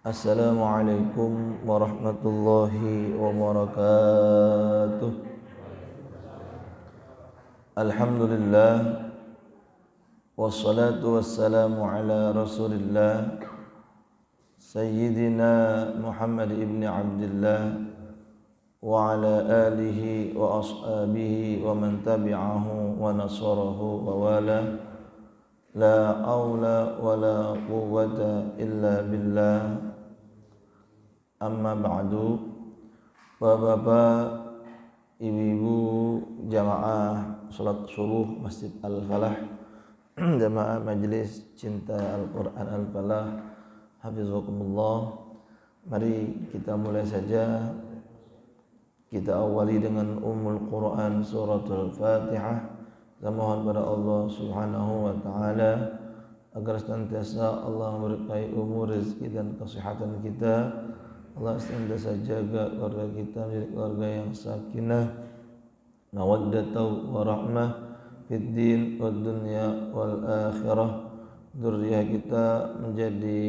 Assalamualaikum warahmatullahi wabarakatuh. Alhamdulillah, wassalatu wassalamu ala rasulillah Sayyidina Muhammad ibn Abdillah wa ala alihi wa ashabihi wa man tabi'ahu wa nasarahu wa wala. La haula wa la quwwata illa billah. Amma ba'du. Bapak-bapak, ibu-ibu jamaah salat subuh Masjid Al-Falah, jamaah majelis cinta Al-Quran Al-Falah, hafizakumullah. Mari kita mulai saja. Kita awali dengan Ummul Quran suratul Fatihah. Kita mohon pada Allah Subhanahu wa taala agar senantiasa Allah memberkahi umur, rezeki dan kesehatan kita. Allah senantiasa jaga keluarga kita menjadi keluarga yang sakinah, mawaddah wa rahmah fid din wad dunya wal akhirah. Dzurriyyah kita menjadi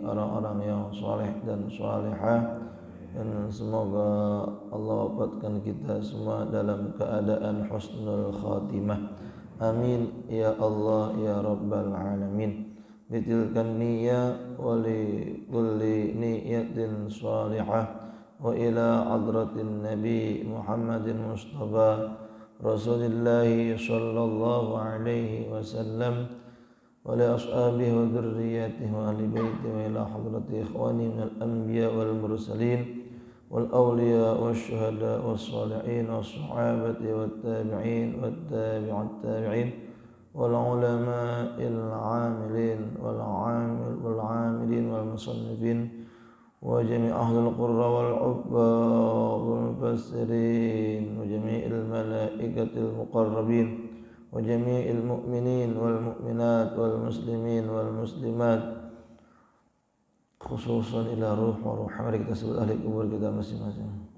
orang-orang yang saleh dan salihah, dan semoga Allah wafatkan kita semua dalam keadaan husnul khatimah. Amin ya Allah ya rabbal alamin. Bitilkan niyyah wa li kulli niyyatin salihah wa ila hadratin nabi Muhammadin Mustafa Rasulillah sallallahu alaihi wasallam wa li ashabihi wa dzurriyyatihi wa ahli baitihi wa ila hadrati ikhwani minal anbiya wal mursalin wal awliya wasyuhada wassalihin wassahabati wattabi'in wattabi'at tabi'in wal ulama'il 'amilin wal 'amilin wal musannifin wa jami' ahlul qurra wal 'ubbad wal mufassirin wa jami'il malaikatil muqarrabin wa jami'il mu'minin wal mu'minat wal muslimin wal muslimat, khususan ila ruh wa ruh. Mari kita sebut ahli kubur kita masing-masing.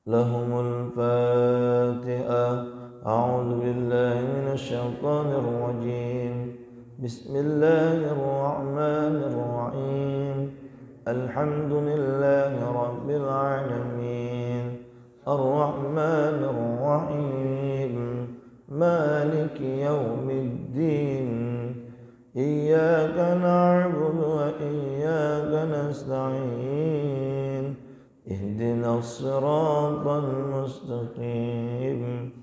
Lahumul Fatihah. A'udzu billahi minasy syaithanir rajim. Bismillahirrahmanirrahim. Alhamdulillahi rabbil alamin. Ar-Rahmanir Rahim. Maliki yaumiddin. Iyyaka na'budu wa iyyaka nasta'in. Ihdinas siratal mustaqim.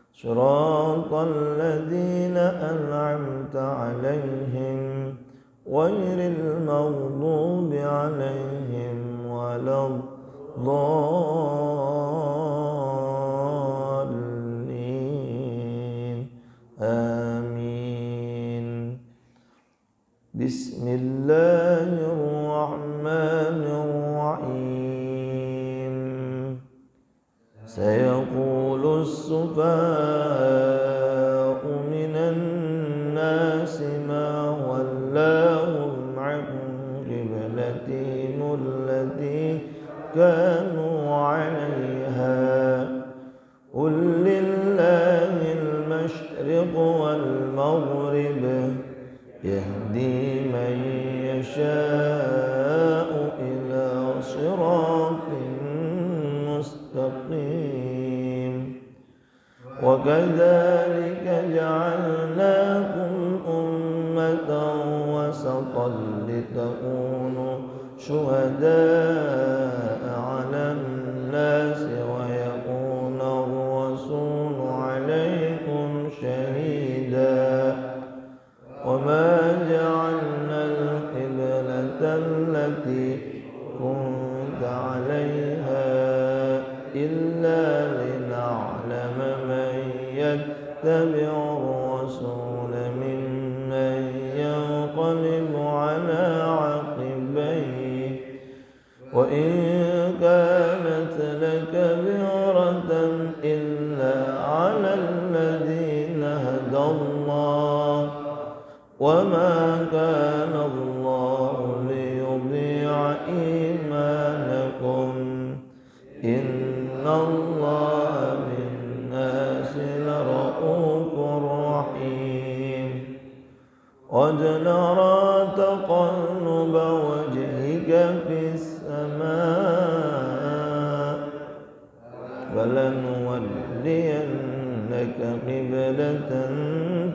Siratal ladzina an'amta 'alaihim ghairil maghdubi 'alaihim waladdallin. Amin. Bismillahirrahmanirrahim. Sayaqulu as-sufaha'u minan nasi ma wallahum 'an qiblatihim allati kanu 'alayha. Qul lillahil masyriq wal maghrib yahdi man yasha'u ila siratin mustaqim. Wa kadzalika ja'alnakum ummatan wasatan litakunu syuhada'a 'alan nasi wa yakuna ar-rasulu 'alaykum shahida. Wa ma ja'alna al-qiblata allati kunta 'alayha illa lina'lama man yattabi'u ar-rasula mimman yanqalibu 'ala 'aqibayhi. Wa in kanat lakabiratan illa 'ala alladhina hadallah. Wa ma kana Allahu liyudhi'a imanakum innallaha bin-nasi lara'ufur rahim. Qad nara taqalluba wajhika fis samaa falanuwalliyannaka qiblatan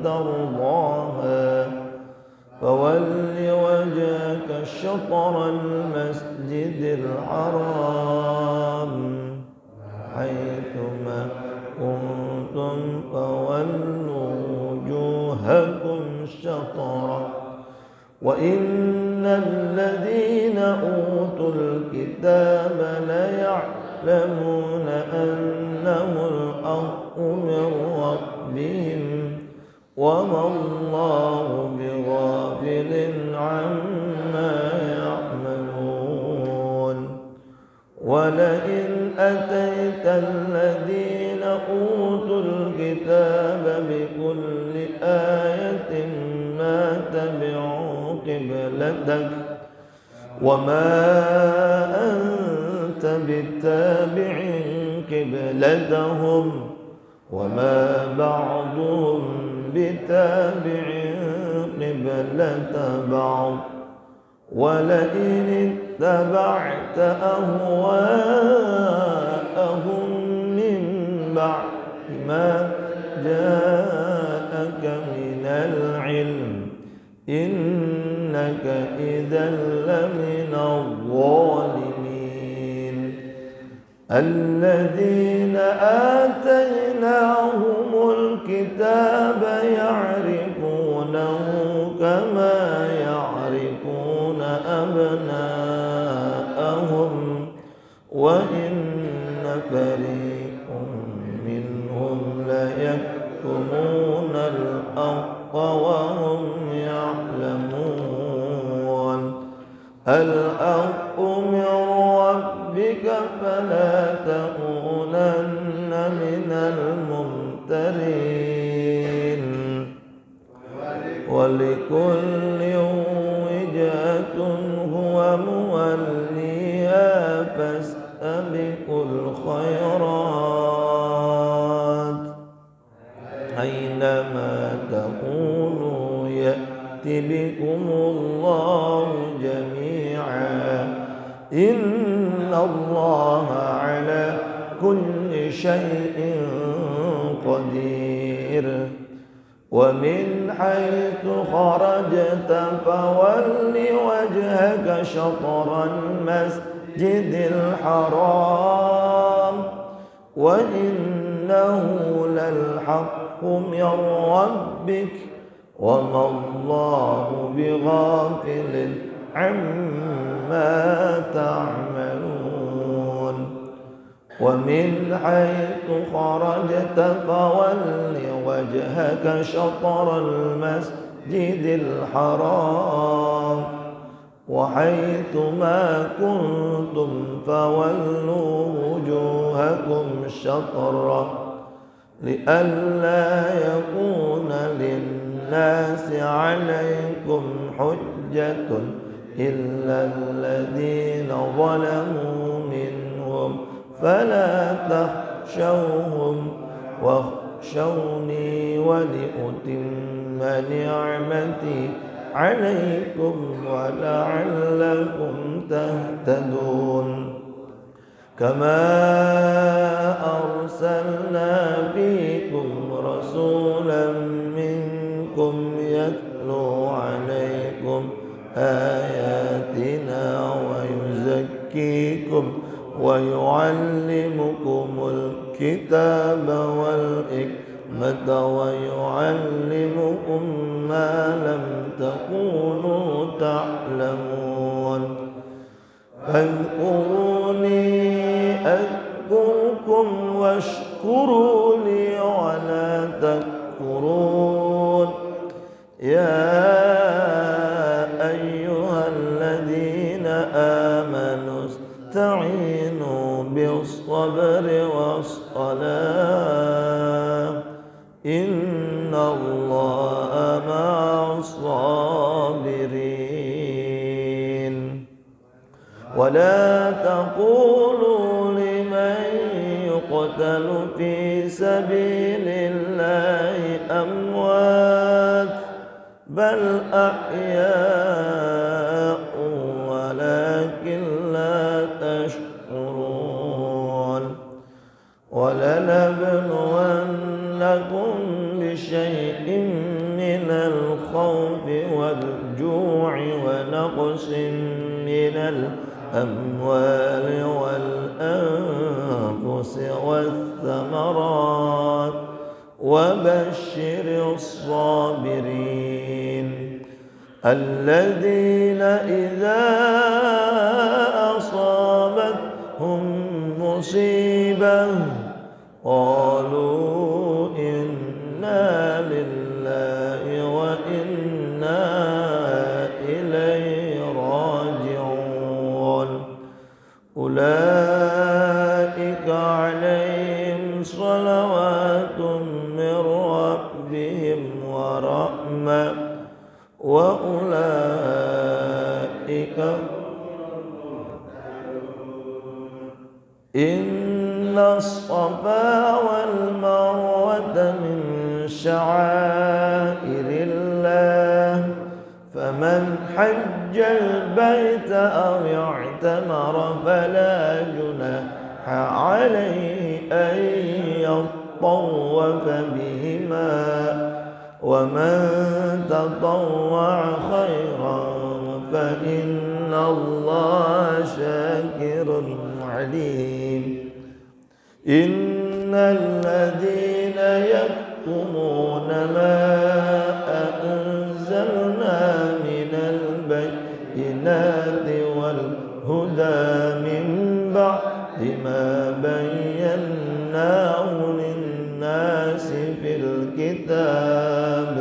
tardaaha fawalli wajhaka syatral masjidil haram haitsuma kuntum fawallu wujuhakum syatrah wa innal ladzina utul kitaba la ya'lamuna annahul haqqu min rabbihim wa ma Allahu bighafilin 'amma ya'malun. Wa la in ataital ladzina utul kitaba bikulli ayatin ma tabi'u qiblatak wa ma anta bittabi'in qiblatahum wa ma ba'duhum bittabi'in qiblata ba'd wa la in ittaba'ta ahwa'ahum min ba'di ma ja'aka minal 'ilm innaka idzan laminadh dhalimin. Alladzina atainahumul kitaba ya'rifunahu kama ya'rifuna abna'ahum wa inna fariqan minhum la yaktumuna al-haqqa wa hum ya'lamun. Al-haqqu min rabbika fala takunanna minal mumtarin wa likullin wijhatun huwa muwalliha fastabiqul khairat aynama takunu ya'ti bikumullahu jami'a innallaha ala kulli syai'in qadir. Wa min haitsu kharajta fawalli wajhaka syatral masjidil haram wa innahu lal haqqu min rabbik wa ma Allahu bighafilin amma ta'malun. Wa min haitsu kharajta fawalli wajhaka syatral masjidil haram wa haitsu ma kuntum fawallu wujuhakum syatrah li'alla yakuna linnasi 'alaikum hujjatun illa alladhina zalamu minhum fala takhshawhum wakhshawni wa liutimma ni'mati 'alaikum wa la'allakum tahtadun. Kama arsalna fikum rasulan minkum yatlu 'alaikum ayatina wa yuzakkikum wa yu'allimukumul kitaba wal hikmata wa yu'allimukum ma lam takunu ta'lamun. Fadhkuruni adhkurkum washkuru li wa la takfurun. Ya ayyuhalladzina amanu ista'inu bis-sabri was-salah innallaha ma'as-sabirin. ولا تقولوا لمن قتلوا في سبيل الله أموات بل أحياء ولكن لا تشعرون ولنبلونكم بشيء من الخوف والجوع ونقص من الأموال والأنفس والثمرات وبشر الصابرين الذين إذا أصابتهم مصيبة قالوا إنا لله وإنا إليه راجعون أولئك عليهم صلوات من ربهم ورحمة وأولئك إن الصفا والمروة من شعائر الله فمن حج البيت أو اعتمر فلا جناح عليه أن يطوف بهما ومن تطوع خيرا فإن الله شاكر عليم إن الذين يكتمون ما أنزلنا من البينات والهدى من بعد ما بيناه للناس في الكتاب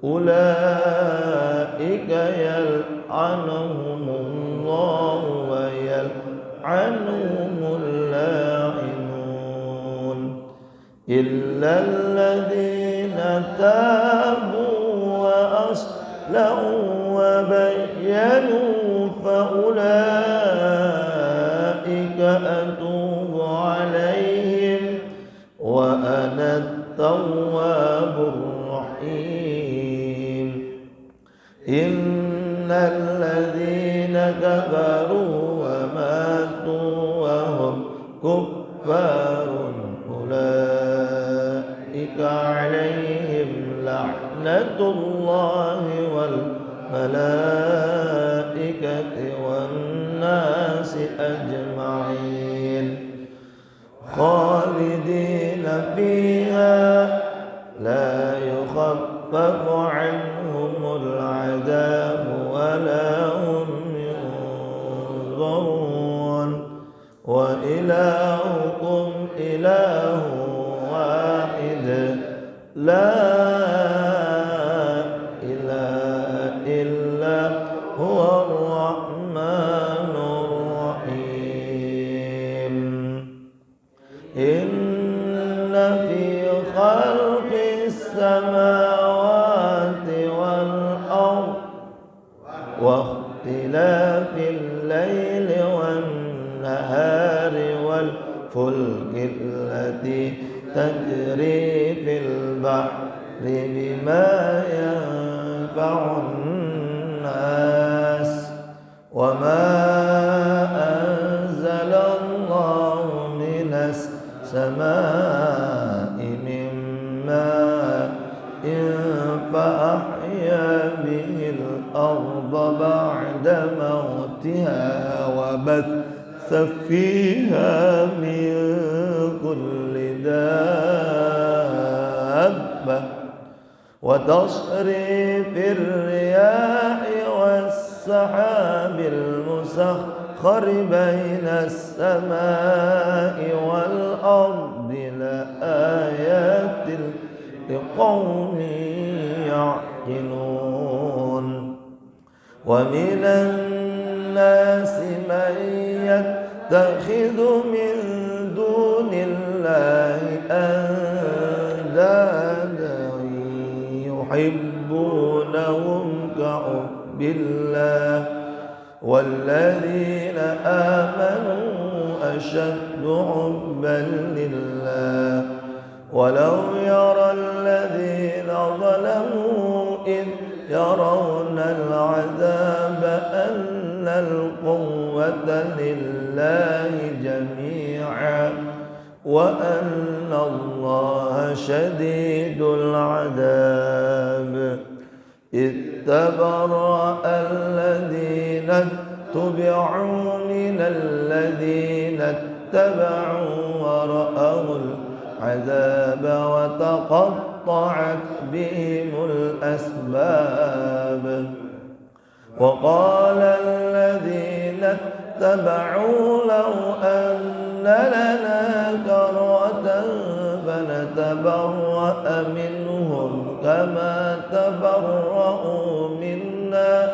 أولئك يلعنهم الله ويلعنهم اللاعنون إلا الذين تابوا وأصلحوا وبينوا فأولئك أتوب عليهم وأنا التواب الرحيم إن الذين كفروا وماتوا وهم كفار أولئك عليهم لعنة الله والملائكة والناس أجمعين خالدين فيها لا يخفف عنهم العذاب ولا هم ينظرون وإلهكم إله واحد لا إله إلا هو الرحمن الرحيم إن في خلق السماوات والأرض واختلاف الليل والنهار والفلك التي تجري في البحر بما ينفع الناس وما أنزل الله من السماء من ماء فأحيا به الأرض بعد موتها وبث فيها من كل دابة وتصريف الرياح والسحاب المسخر بين السماء والأرض لآيات لقوم يعقلون ومن الناس من يتخذ من دون الله أندادا يحبونهم كحب الله والذين آمنوا أشد حبا لله ولو يرى الذين ظلموا إذ يرون العذاب أن القوة لله جميعا وأن الله شديد العذاب إذ تبرأ الذين اتبعوا من الذين اتبعوا ورأوا العذاب وتقطعت بهم الأسباب وقال الذين اتبعوا لو أن لنا كرة فنتبرأ منهم كما تبرأوا منا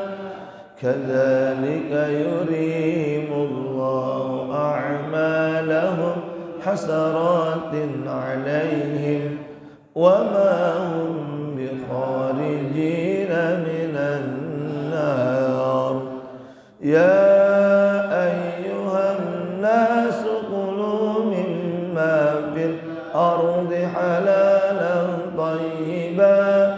كذلك يريهم الله أعمالهم حسرات عليهم وما هم بخارجين من النار يا أيها الناس كلوا مما في الأرض حلالا طيبا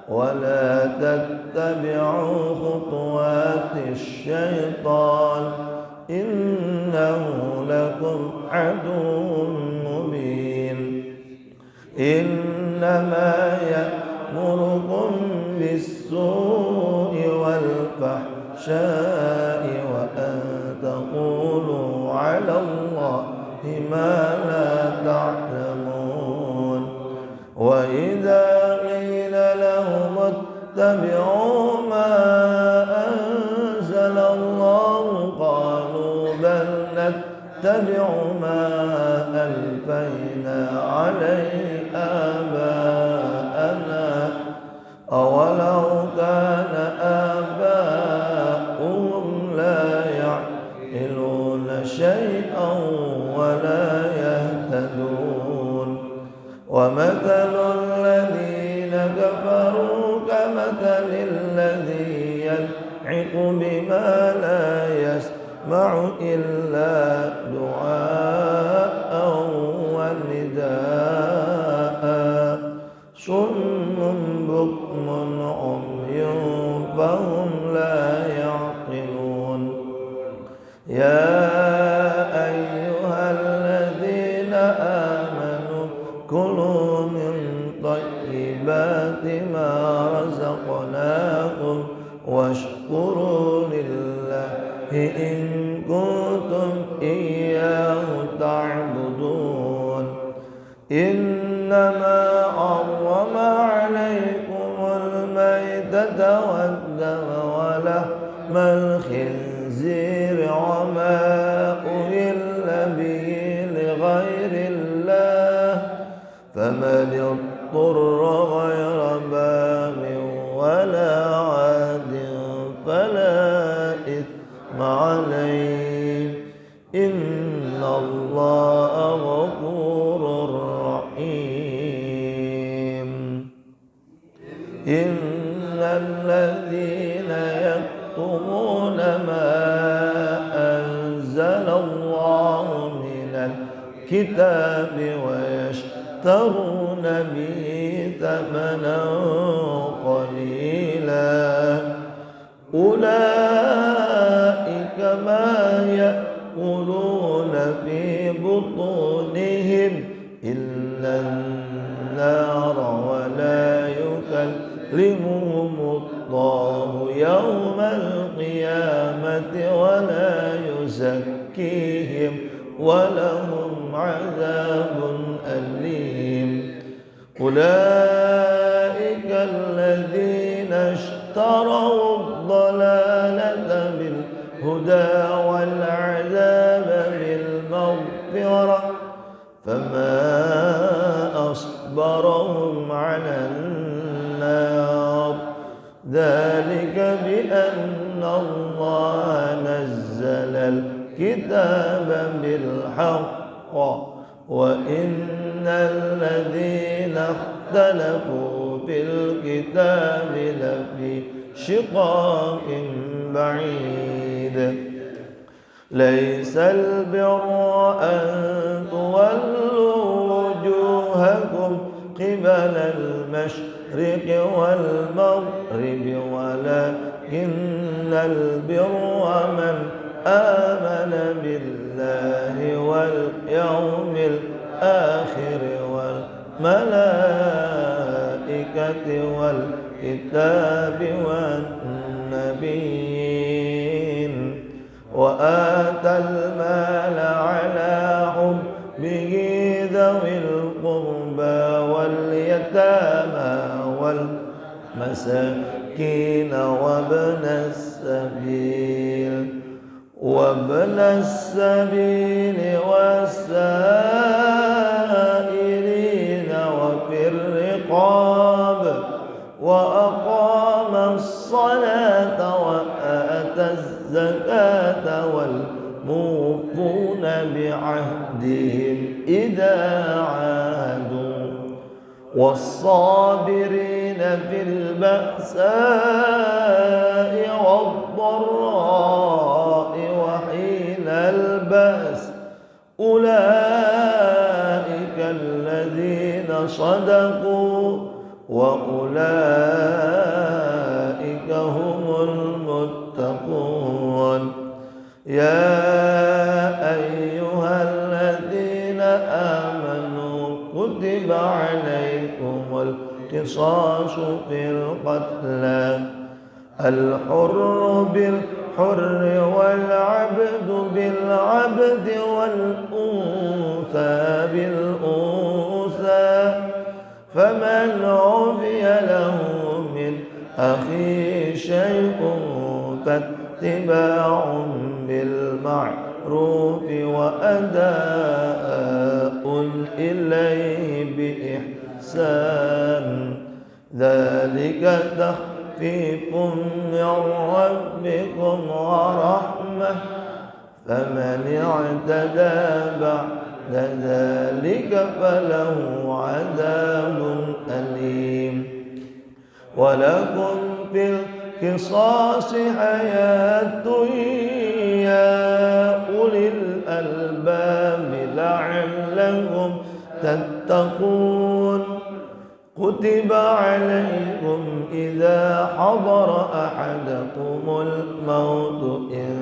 ولا تتبعوا خطوات الشيطان إنه لكم عدو مبين إنما يأمركم بالسوء والفحشاء وأن تقولوا على الله ما لا تعلمون وإذا قيل لهم اتبعوا ما أنزل الله قالوا بل نتبع ما ألفينا عليه آباءنا أولو كان آباؤهم لا يعقلون شيئا ولا يهتدون ومثل الذين كفروا كمثل الذي ينعق بما لا يسمع إلا دعاء ونداء صم بكم عمي فهم لا يعقلون يا أيها الذين آمنوا كلوا من طيبات ما رزقناكم واشكروا لله إن كنتم إياه تعبدون إنما حرم عليكم الميتة والدم ولحم الخنزير وما أهل به لغير الله فمن اضطر غير باغ ولا عاد فلا إثم عليه إن الله غفور رحيم إن الذين يكتمون ما أنزل الله من الكتاب ويشترون به ثمنا قليلا أولئك ما يأكلون في بطونهم إلا النار ولا يكلمهم الله يوم القيامة ولا يزكيهم ولهم عذاب أليم أولئك الذين اشتروا الضلالة بالهدى والعذاب بالمغفرة فما أصبرهم على النار ذلك بأن الله نزل الكتاب بالحق وإن الذين اختلفوا في الكتاب لفي شقاق بعيد ليس البر أن تولوا وجوهكم قبل المشرق والمغرب ولكن البر من آمن بالله واليوم الآخر والملائكة والكتاب والنبيين وآتى المال على حبه ذوي القربى واليتامى والمساكين وابن السبيل والسائلين وفي الرقاب وأقام الصلاة وآتى الزكاة والموفون بعهدهم إذا عاهدوا والصابرين في البأساء والضراء وحين البأس أولئك الذين صدقوا وأولئك هم المتقون يا أيها الذين آمنوا كتب عليكم القصاص في القتلى الحر بالحر والعبد بالعبد والأنثى بالأنثى فمن عفي له من أخيه شيء فاتباع بالمعروف وأداء إليه بإحسان ذلك تخفيف من ربكم ورحمة فمن اعتدى بعد ذلك فله عذاب أليم ولكم في القصاص حياة يا أولي الألباب لعلكم تتقون كتب عليكم إذا حضر أحدكم الموت إن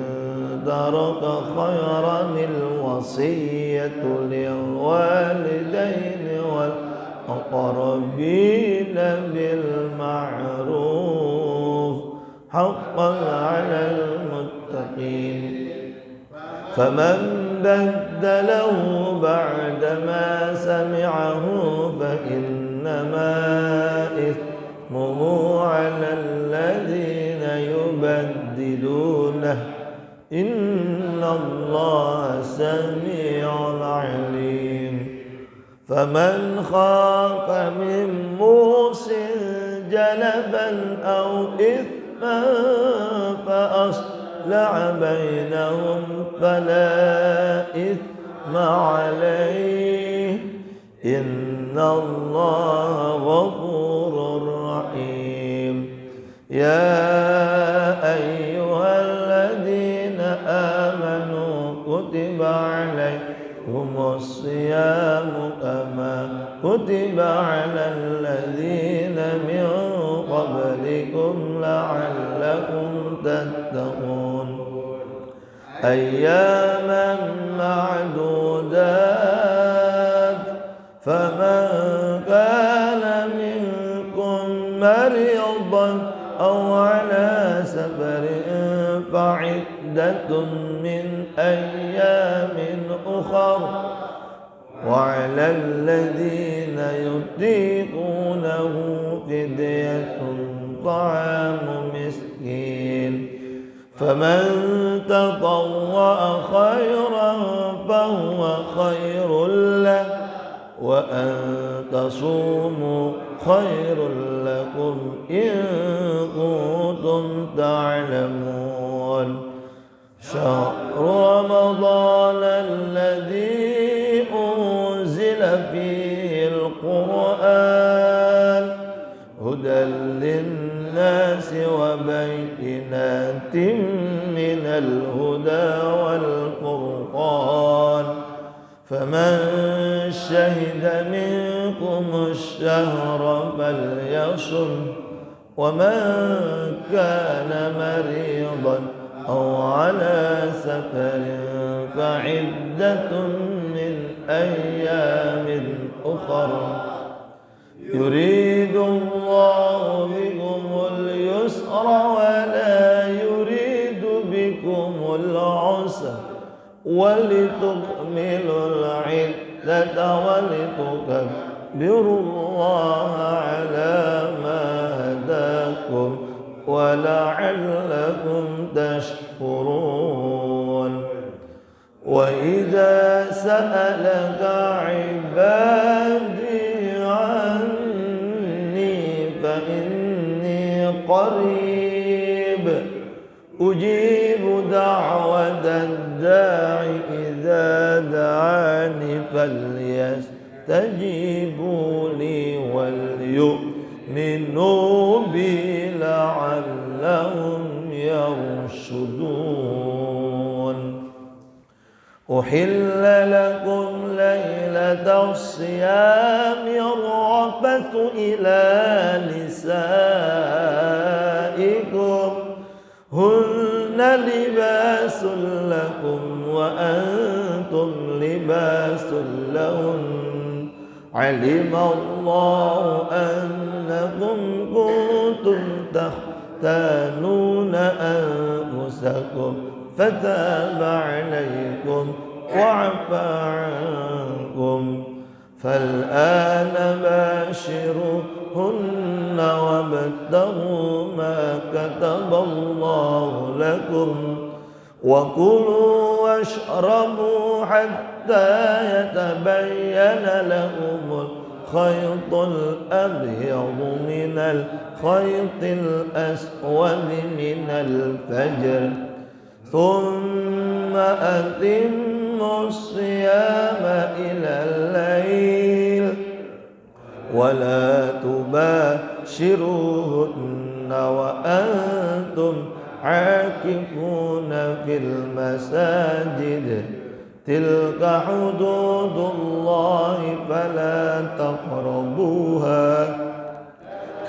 ترك خيرا الوصية للوالدين والأقربين بالمعروف حقا على المتقين فمن بدله بعدما سمعه فإنما إثمه على الذين يبدلونه إن الله سميع عليم فمن خاف من موص جنفا أو إثما فأصلح بينهم فلا إثم عليه إن الله غفور رحيم يا أيها الذين آمنوا كتب عليكم الصيام كما كتب على الذين من قبلكم لعلكم تتقون أياما معدودات فمن كان منكم مريضا أو على سفر فعدة من أيام أخر وعلى الذين يطيقونه فدية طعام مسكين فمن تطوع خيرا فهو خير له وأن تصوموا خير لكم إن كنتم تعلمون شهر رمضان الذي أنزل فيه القرآن هدى للناس وبينات من الهدى والفرقان فمن شهد منكم الشهر فليصم ومن كان مريضا أو على سفر فعدة من أيام أخر يريد الله بكم اليسر ولا يريد بكم العسر ولتكملوا العدة ولتكبروا الله على ما هداكم ولعلكم تشكرون وإذا سألك عبادي عني فإني قريب أجيب دعوة الداع إذا دعاني فليستجيبوا لي وليؤمنوا بي لعلهم يرشدون أحل لكم ليلة الصيام الرفث إلى نسائكم هن لباس لكم وأنتم لباس لهن علم الله أنكم كنتم تختانون أنفسكم فتاب عليكم وعفى عنكم فالآن باشروهن وابتغوا ما كتب الله لكم وكلوا واشربوا حتى يتبين لكم الخيط الأبيض من الخيط الأسود من الفجر ثم أتموا الصيام إلى الليل ولا تباشروهن وأنتم عاكفون في المساجد تلك حدود الله فلا تقربوها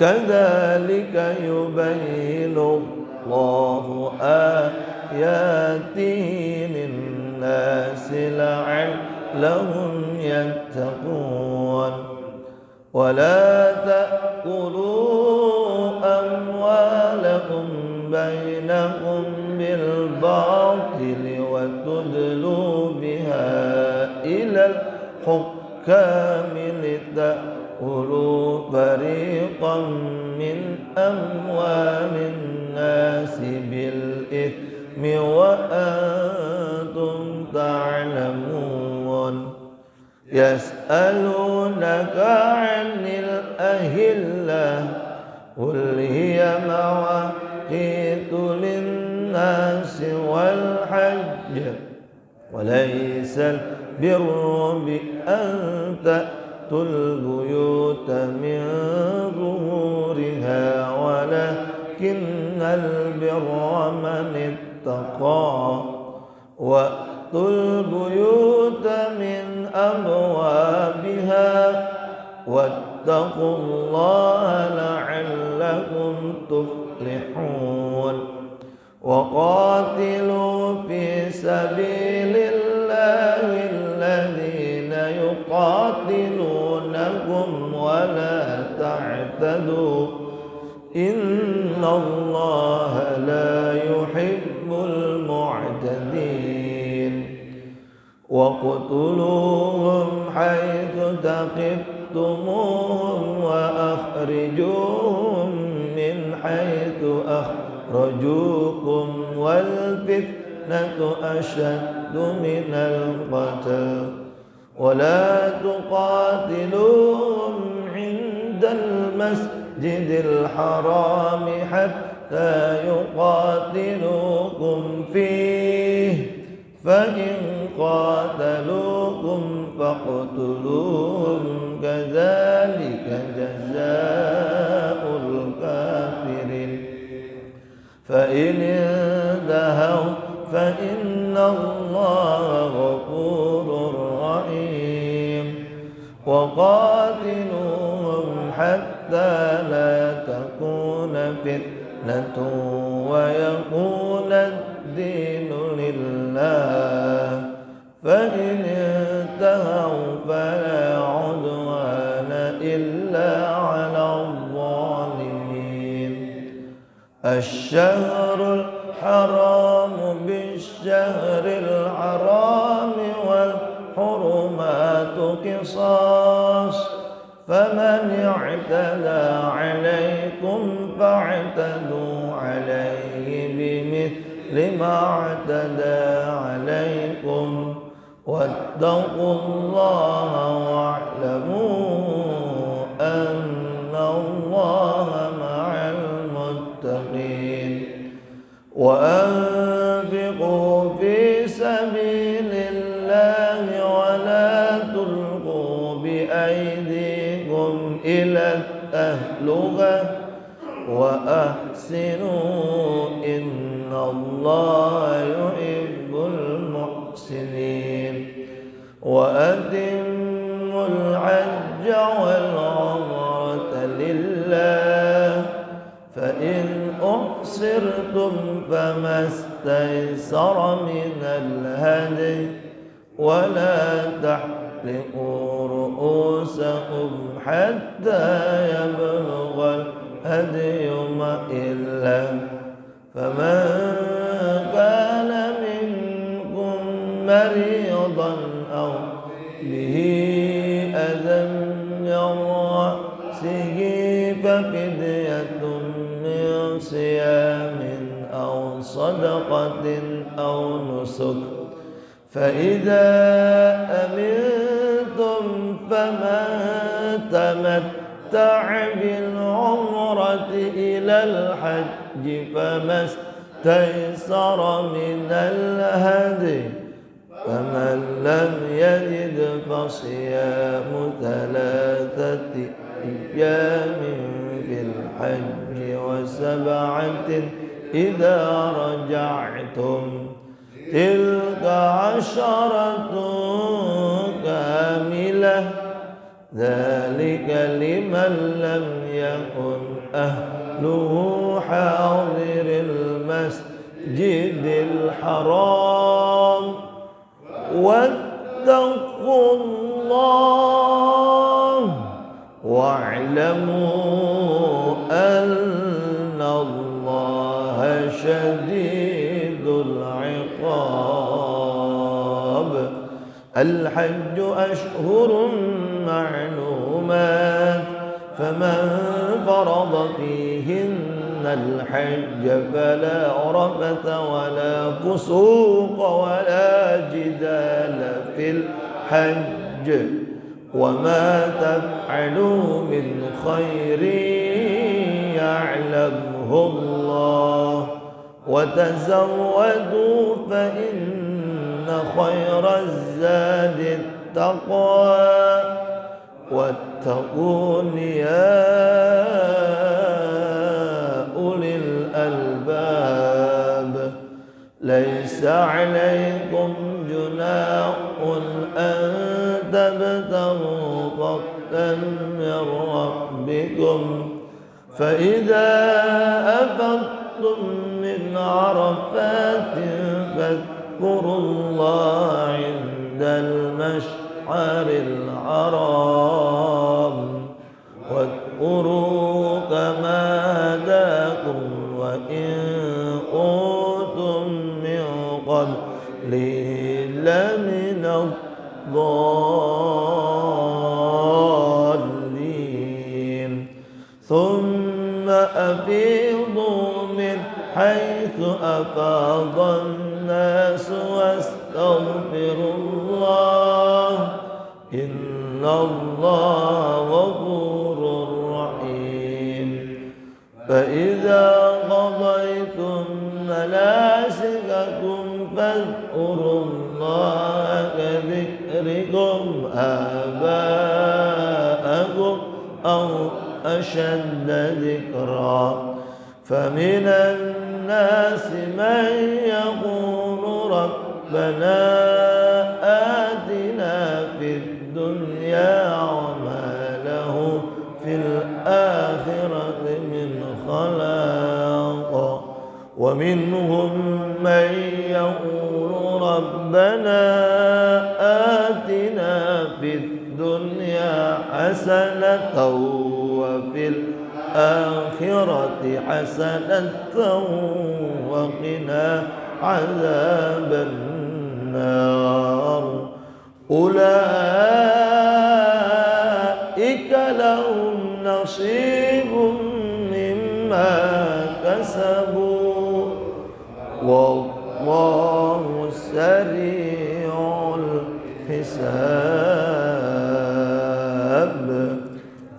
كذلك يبين الله آياته للناس لعلهم يتقون ولا تأكلوا أموالكم بينكم بالباطل وتدلوا بها إلى الحكام لتأكلوا فريقا من أموال الناس بالإثم وأنتم تعلمون يسألونك عن الأهلة قل هي مواقيت للناس والحج وليس البر بأن تأتوا البيوت من ظهورها ولكن البر من اتقى وأتوا البيوت من أبوابها واتقوا الله لعلكم تفلحون وقاتلوا في سبيل الله الذين يقاتلونكم ولا تعتدوا إن الله لا يحب المعتدين واقتلوهم حيث ثقفتموهم وأخرجوهم من حيث أخرجوكم والفتنة أشد من القتل ولا تقاتلوهم عند المسجد الحرام حتى يقاتلوكم فيه فإن قاتلوكم فاقتلوهم كذلك جزاء الكافرين فإن انتهوا فإن الله غفور رحيم وقاتلوهم حتى لا تكون فتنة ويكون الدين لله فإن انتهوا فلا عدوان إلا على الظالمين الشهر الحرام بالشهر الحرام والحرمات قصاص فمن اعتدى عليكم فاعتدوا عليه بمثل ما اعتدى عليكم واتقوا الله واعلموا أن الله مع المتقين وأنفقوا في سبيل الله ولا تلقوا بأيديكم إلى التهلكة وأحسنوا إن الله يحب المحسنين وأتموا الحج والعمرة لله فإن أحصرتم فما استيسر من الهدي ولا تحلقوا رؤوسكم حتى يبلغ الهدي محله فمن كان منكم مريضا أو به أذى من رأسه ففدية من صيام أو صدقة أو نسك فإذا أمنتم فمن تمتع بالعمرة إلى الحج فما استيسر من الهدي فمن لم يجد فصيام 3 أيام في الحج و7 إذا رجعتم تلك 10 كاملة ذلك لمن لم يكن أهله حاضر المسجد الحرام واتقوا الله واعلموا أن الله شديد العقاب الحج أشهر معلومات فمن فرض فيهن الحج فلا رفث ولا فسوق ولا جدال في الحج وما تفعلوا من خير يعلمه الله وتزودوا فإن خير الزاد التقوى واتقون يا أولي الألباب ليس عليكم جناح أن تبتغوا فضلا من ربكم فإذا أفضتم من عرفات فاذكروا الله عند المشعر الحرام واذكروا كما هداكم وإن كنتم من قبله لمن الضالين ثم أفيضوا من حيث أفاض الناس واستغفروا الله إن الله غفور رحيم فإذا قضيتم مناسككم فاذكروا الله كذكركم آباءكم أو أشد ذكرا فمن الناس من يقول ربنا آتنا في الدنيا وما له في الآخرة من خلاق ومنهم من يقول ربنا آتنا في الدنيا حسنة وفي الآخرة حسنة وقنا عذاب النار أولئك لهم نصيب مما كسبوا والله سريع الحساب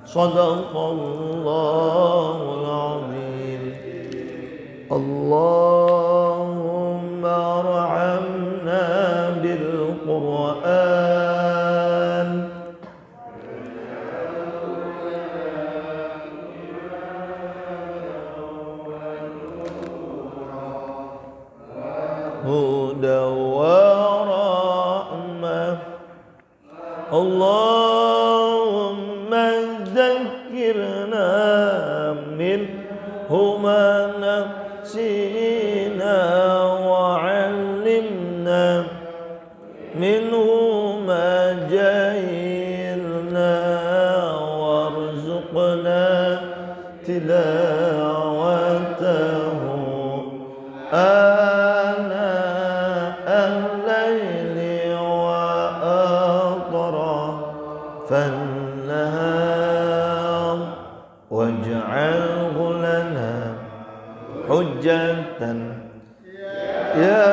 صدق الله العظيم اللهم ارحمنا بالقرآن هدى ورحمة اللهم ذكرنا منه ما نسينا وعلمنا منه ما جهلنا وارزقنا تلاوته آناء الليل وأطراف النهار واجعله لنا حجة يا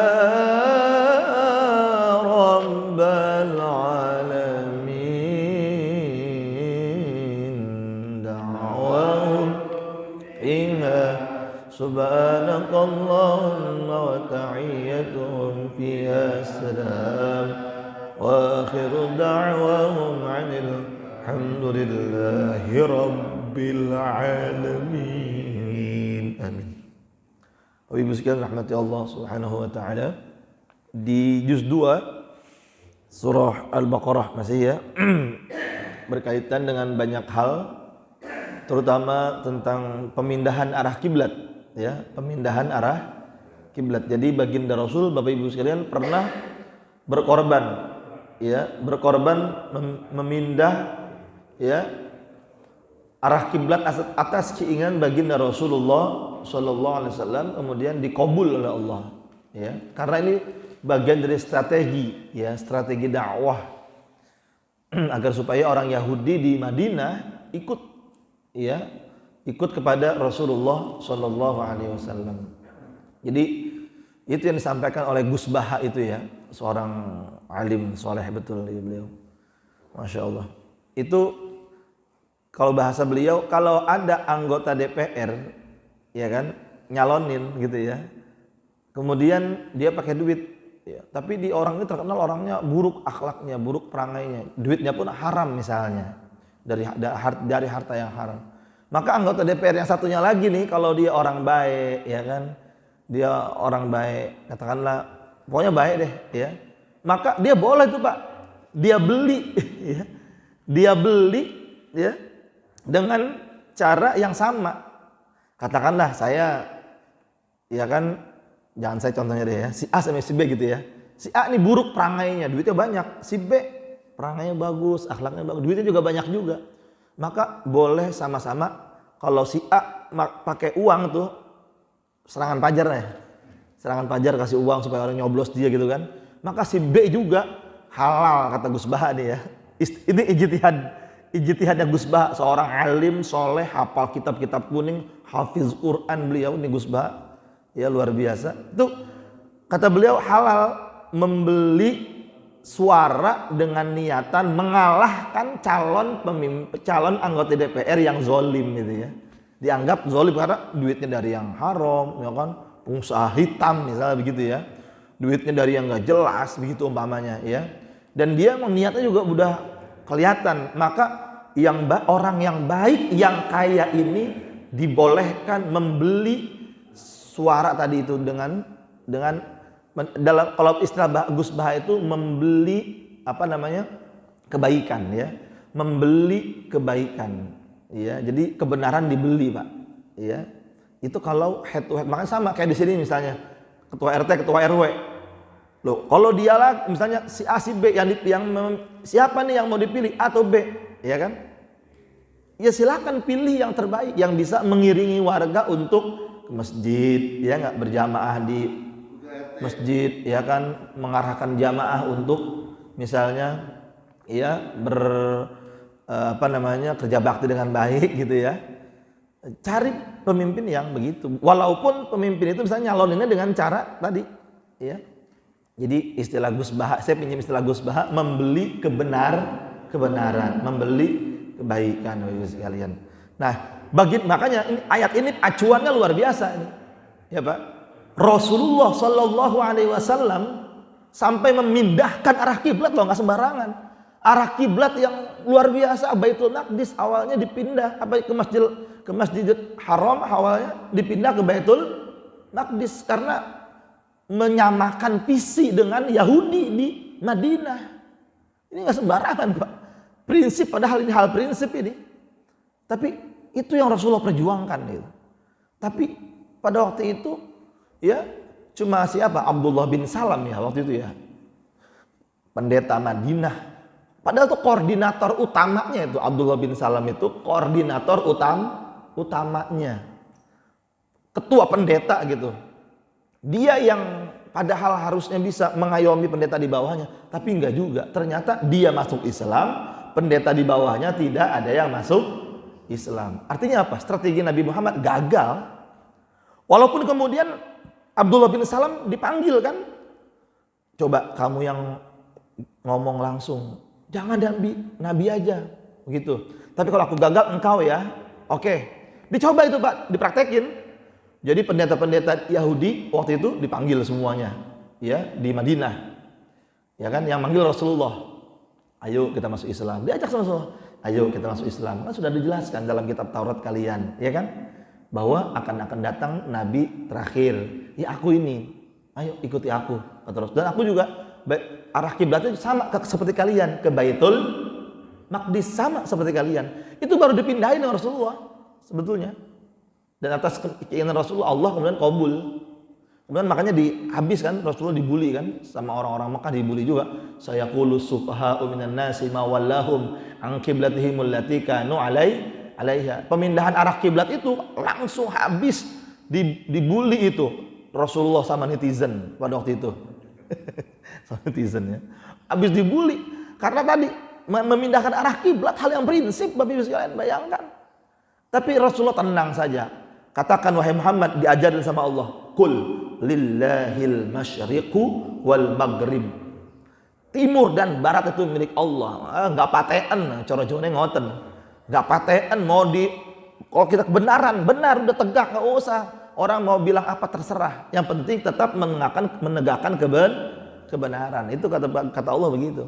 رب العالمين دعواهم فيها سبحانك اللهم وتحيتهم فيها السلام وآخر دعواهم عن الحمد لله رب العالمين آمين. Bapak Ibu sekalian rahmati Allah Subhanahu wa taala, di juz 2 surah Al-Baqarah masih ya berkaitan dengan banyak hal, terutama tentang pemindahan arah kiblat ya, pemindahan arah kiblat. Jadi baginda Rasul Bapak Ibu sekalian pernah berkorban ya, memindah ya arah kiblat atas keinginan baginda Rasulullah sallallahu alaihi wasallam, kemudian dikabul oleh Allah ya. Karena ini bagian dari strategi ya, strategi dakwah agar supaya orang Yahudi di Madinah ikut ya, ikut kepada Rasulullah sallallahu alaihi wasallam. Jadi itu yang disampaikan oleh Gus Baha itu ya, seorang alim soleh betul beliau, masya Allah. Itu kalau bahasa beliau, kalau ada anggota DPR ya kan nyalonin gitu ya, kemudian dia pakai duit ya, tapi di orang ini terkenal orangnya buruk akhlaknya, buruk perangainya, duitnya pun haram misalnya, dari harta yang haram, maka anggota DPR yang satunya lagi nih, kalau dia orang baik ya kan, dia orang baik, katakanlah pokoknya baik deh ya, maka dia boleh tuh Pak, dia beli ya, dia beli ya dengan cara yang sama. Katakanlah saya ya kan, jangan saya contohnya deh ya, si A sama si B gitu ya. Si A ini buruk perangainya, duitnya banyak. Si B perangainya bagus, akhlaknya bagus, duitnya juga banyak juga. Maka boleh sama-sama, kalau si A pakai uang tuh serangan pajar ya, serangan pajar, kasih uang supaya orang nyoblos dia gitu kan. Maka si B juga halal kata Gus Baha nih ya. Ini ijtihadnya Gus Baha, seorang alim soleh, hafal kitab-kitab kuning, hafiz Quran beliau ini Gus Baha ya, luar biasa. Itu kata beliau halal membeli suara dengan niatan mengalahkan calon anggota DPR yang zolim gitu ya. Dianggap zolim karena duitnya dari yang haram ya kan, pengusaha hitam misalnya begitu ya, duitnya dari yang nggak jelas begitu umpamanya ya. Dan dia niatnya juga udah kelihatan, maka orang yang baik, yang kaya ini dibolehkan membeli suara tadi itu dengan dalam, kalau istilah Gus Baha itu membeli apa namanya, kebaikan ya, membeli kebaikan ya. Jadi kebenaran dibeli, Pak. Ya. Itu kalau head to head, makanya sama kayak di sini misalnya ketua RT, ketua RW. Loh, kalau dialah misalnya si A si B yang siapa nih yang mau dipilih, A atau B, ya kan? Ya silakan pilih yang terbaik yang bisa mengiringi warga untuk ke masjid, ya nggak, berjamaah di masjid, ya kan, mengarahkan jamaah untuk misalnya ya kerja bakti dengan baik gitu ya. Cari pemimpin yang begitu, walaupun pemimpin itu misalnya nyaloninnya dengan cara tadi ya. Jadi istilah Gus Baha, saya pinjam istilah Gus Baha, membeli kebenaran, membeli kebaikan Bapak sekalian. Nah, makanya ini, ayat ini acuannya luar biasa ini. Ya, Pak. Rasulullah Shallallahu alaihi wasallam sampai memindahkan arah kiblat loh, nggak sembarangan. Arah kiblat yang luar biasa, Baitul Maqdis awalnya dipindah ke Masjidil Haram, awalnya dipindah ke Baitul Maqdis karena menyamakan visi dengan Yahudi di Madinah. Ini nggak sembarangan, Pak. Prinsip, padahal ini hal prinsip ini. Tapi itu yang Rasulullah perjuangkan gitu. Tapi pada waktu itu ya cuma siapa? Abdullah bin Salam ya waktu itu ya. Pendeta Madinah. Padahal itu koordinator utamanya itu Abdullah bin Salam itu koordinator utamanya. Ketua pendeta gitu. Dia yang padahal harusnya bisa mengayomi pendeta di bawahnya, tapi enggak juga. Ternyata dia masuk Islam, pendeta di bawahnya tidak ada yang masuk Islam. Artinya apa? Strategi Nabi Muhammad gagal. Walaupun kemudian Abdullah bin Salam dipanggil kan, coba kamu yang ngomong langsung, jangan nabi aja, begitu. Tapi kalau aku gagal, engkau ya, oke. Dicoba itu Pak, dipraktekin. Jadi pendeta-pendeta Yahudi waktu itu dipanggil semuanya, ya di Madinah, ya kan, yang manggil Rasulullah. Ayo kita masuk Islam. Diajak sama Rasulullah. Ayo kita masuk Islam. Kan sudah dijelaskan dalam kitab Taurat kalian, ya kan, bahwa akan datang Nabi terakhir. Ya aku ini. Ayo ikuti aku. Terus dan aku juga arah kiblatnya sama seperti kalian ke Baitul Maqdis, sama seperti kalian. Itu baru dipindahin oleh Rasulullah sebetulnya. Dan atas keinginan Rasulullah Allah kemudian kabul. Kemudian makanya dihabiskan, Rasulullah dibully kan sama orang-orang Mekah, dibully juga. Sayaqulu sufaha'u minan nasi ma wallahum an qiblatihim allati kanu alaiha. Pemindahan arah kiblat itu langsung habis dibully itu Rasulullah sama netizen pada waktu itu. Sama netizen ya. Habis dibully karena tadi memindahkan arah kiblat hal yang prinsip, Bapak Ibu sekalian, bayangkan. Tapi Rasulullah tenang saja. Katakan wahai Muhammad, diajarin sama Allah, kul lillahil masyriqu wal maghrib. Timur dan barat itu milik Allah. Enggak patean, cara jone ngoten. Enggak patean mau kalau kita kebenaran, benar udah tegak, enggak usah. Orang mau bilang apa terserah. Yang penting tetap menegakkan kebenaran. Itu kata Allah begitu.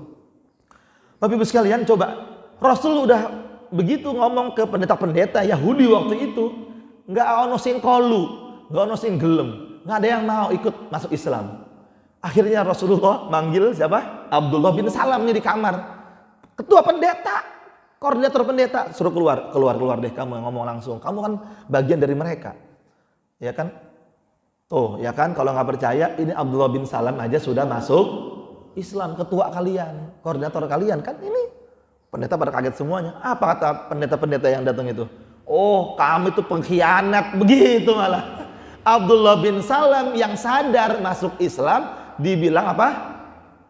Bapak Ibu sekalian, coba Rasul udah begitu ngomong ke pendeta-pendeta Yahudi waktu itu. Nggak ono sing kolu, nggak ono sing gelem, nggak ada yang mau ikut masuk Islam. Akhirnya Rasulullah manggil siapa? Abdullah bin Salam nih di kamar. Ketua pendeta, koordinator pendeta, suruh keluar deh kamu yang ngomong langsung. Kamu kan bagian dari mereka, ya kan? Tuh, ya kan? Kalau nggak percaya, ini Abdullah bin Salam aja sudah masuk Islam, ketua kalian, koordinator kalian kan ini. Pendeta pada kaget semuanya. Apa kata pendeta-pendeta yang datang itu? Oh, kamu itu pengkhianat, begitu malah. Abdullah bin Salam yang sadar masuk Islam dibilang apa?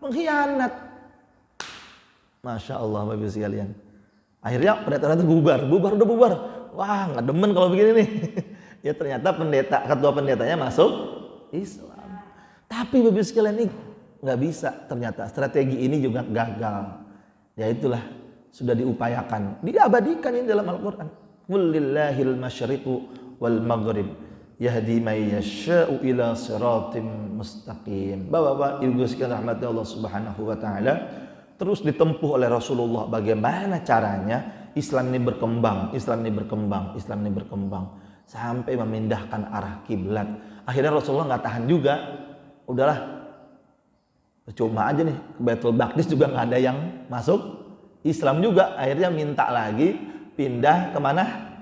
Pengkhianat. Masya Allah, Bapak Ibu sekalian. Akhirnya pendeta itu bubar. Wah, nggak demen kalau begini nih. Ya ternyata ketua pendetanya masuk Islam. Tapi Bapak Ibu sekalian ini nggak bisa, ternyata strategi ini juga gagal. Ya itulah, sudah diupayakan, diabadikan ini dalam Al-Quran. Qulillahil masyriqu wal maghrib yahdi may yasha'u ila siratim mustaqim. Bapak-bapak, Ibu sekalian rahmati Allah Subhanahu wa taala, terus ditempuh oleh Rasulullah bagaimana caranya Islam ini berkembang sampai memindahkan arah kiblat. Akhirnya Rasulullah nggak tahan juga, udahlah percuma aja nih, ke Baitul Maqdis juga nggak ada yang masuk Islam juga akhirnya minta lagi pindah kemana?